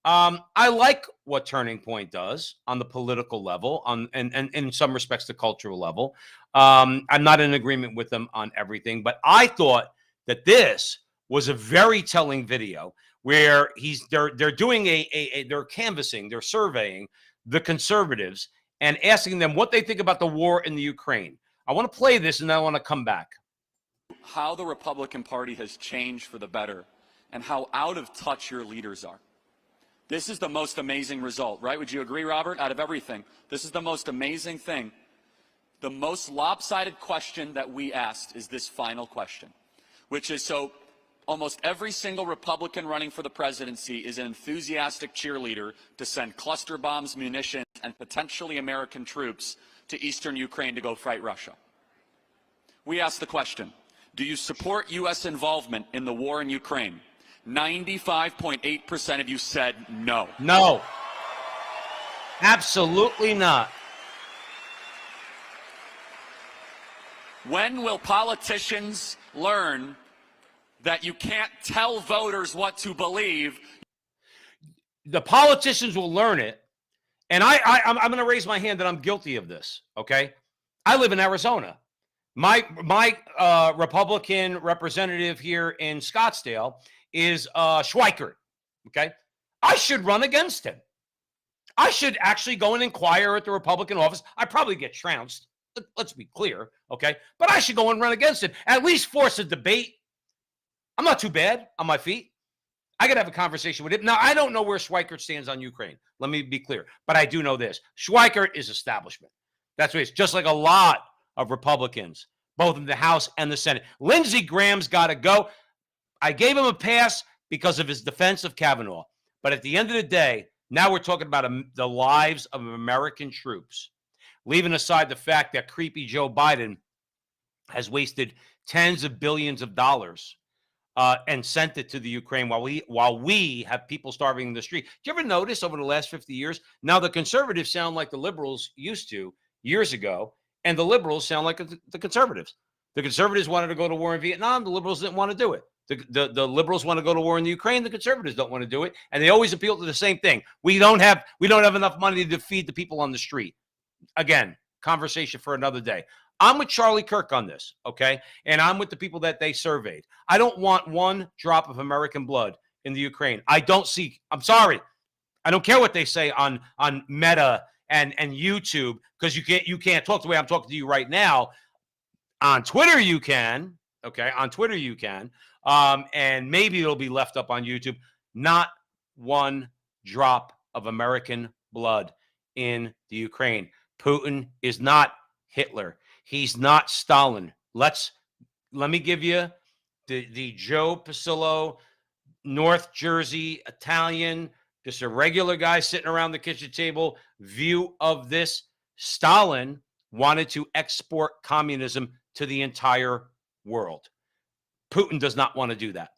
I like what Turning Point does on the political level, and in some respects the cultural level. I'm not in agreement with them on everything, but I thought that this was a very telling video where they're doing they're canvassing, they're surveying the conservatives and asking them what they think about the war in the Ukraine. I want to play this and then I want to come back. How the Republican Party has changed for the better and how out of touch your leaders are. This is the most amazing result, right? Would you agree, Robert? Out of everything, this is the most amazing thing. The most lopsided question that we asked is this final question, which is, so almost every single Republican running for the presidency is an enthusiastic cheerleader to send cluster bombs, munitions, and potentially American troops to eastern Ukraine to go fight Russia. We asked the question, do you support U.S. involvement in the war in Ukraine? 95.8% of you said no. No. Absolutely not. When will politicians learn that you can't tell voters what to believe? The politicians will learn it. And I'm going to raise my hand that I'm guilty of this, okay? I live in Arizona. My Republican representative here in Scottsdale is Schweikert, okay? I should run against him. I should actually go and inquire at the Republican office. I probably get trounced. Let's be clear, okay? But I should go and run against him. At least force a debate. I'm not too bad on my feet. I could have a conversation with him. Now, I don't know where Schweikert stands on Ukraine. Let me be clear. But I do know this. Schweikert is establishment. That's what it is. Just like a lot of Republicans, both in the House and the Senate. Lindsey Graham's got to go. I gave him a pass because of his defense of Kavanaugh. But at the end of the day, now we're talking about the lives of American troops, leaving aside the fact that creepy Joe Biden has wasted tens of billions of dollars and sent it to the Ukraine while we have people starving in the street. Do you ever notice over the last 50 years, now the conservatives sound like the liberals used to years ago, and the liberals sound like the conservatives. The conservatives wanted to go to war in Vietnam. The liberals didn't want to do it. The liberals want to go to war in the Ukraine. The conservatives don't want to do it. And they always appeal to the same thing. We don't have enough money to feed the people on the street. Again, conversation for another day. I'm with Charlie Kirk on this, okay? And I'm with the people that they surveyed. I don't want one drop of American blood in the Ukraine. I'm sorry. I don't care what they say on Meta and YouTube, because you can't talk the way I'm talking to you right now. On Twitter, you can. Okay, on Twitter, you can. And maybe it'll be left up on YouTube. Not one drop of American blood in the Ukraine. Putin is not Hitler. He's not Stalin. Let me give you the Joe Pasillo, North Jersey Italian, just a regular guy sitting around the kitchen table view of this. Stalin wanted to export communism to the entire world. Putin does not want to do that.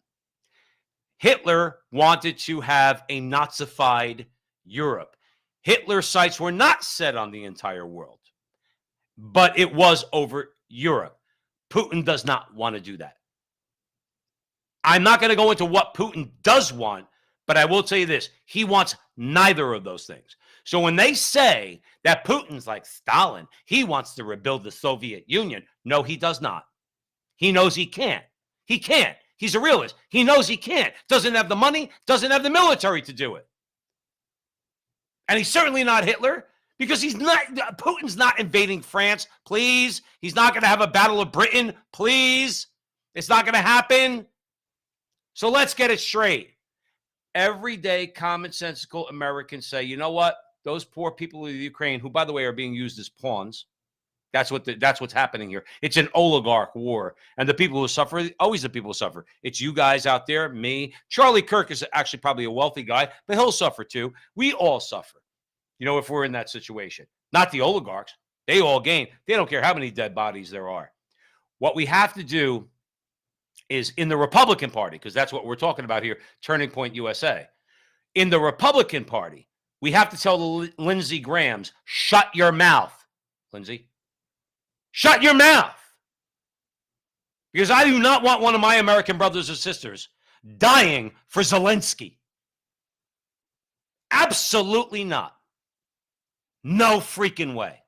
Hitler wanted to have a Nazified Europe. Hitler's sights were not set on the entire world, but it was over Europe. Putin does not want to do that. I'm not going to go into what Putin does want, but I will tell you this. He wants neither of those things. So when they say that Putin's like Stalin, he wants to rebuild the Soviet Union. No, he does not. He knows he can't. He can't. He's a realist. He knows he can't. Doesn't have the money, doesn't have the military to do it. And he's certainly not Hitler, because Putin's not invading France, please. He's not going to have a battle of Britain, please. It's not going to happen. So let's get it straight. Everyday commonsensical Americans say, you know what? Those poor people in the Ukraine, who, by the way, are being used as pawns. That's what's happening here. It's an oligarch war. And the people who suffer, always the people who suffer. It's you guys out there, me. Charlie Kirk is actually probably a wealthy guy, but he'll suffer too. We all suffer, if we're in that situation. Not the oligarchs. They all gain. They don't care how many dead bodies there are. What we have to do is in the Republican Party, because that's what we're talking about here, Turning Point USA. In the Republican Party, we have to tell the Lindsey Grahams, shut your mouth, Lindsey. Shut your mouth. Because I do not want one of my American brothers or sisters dying for Zelensky. Absolutely not. No freaking way.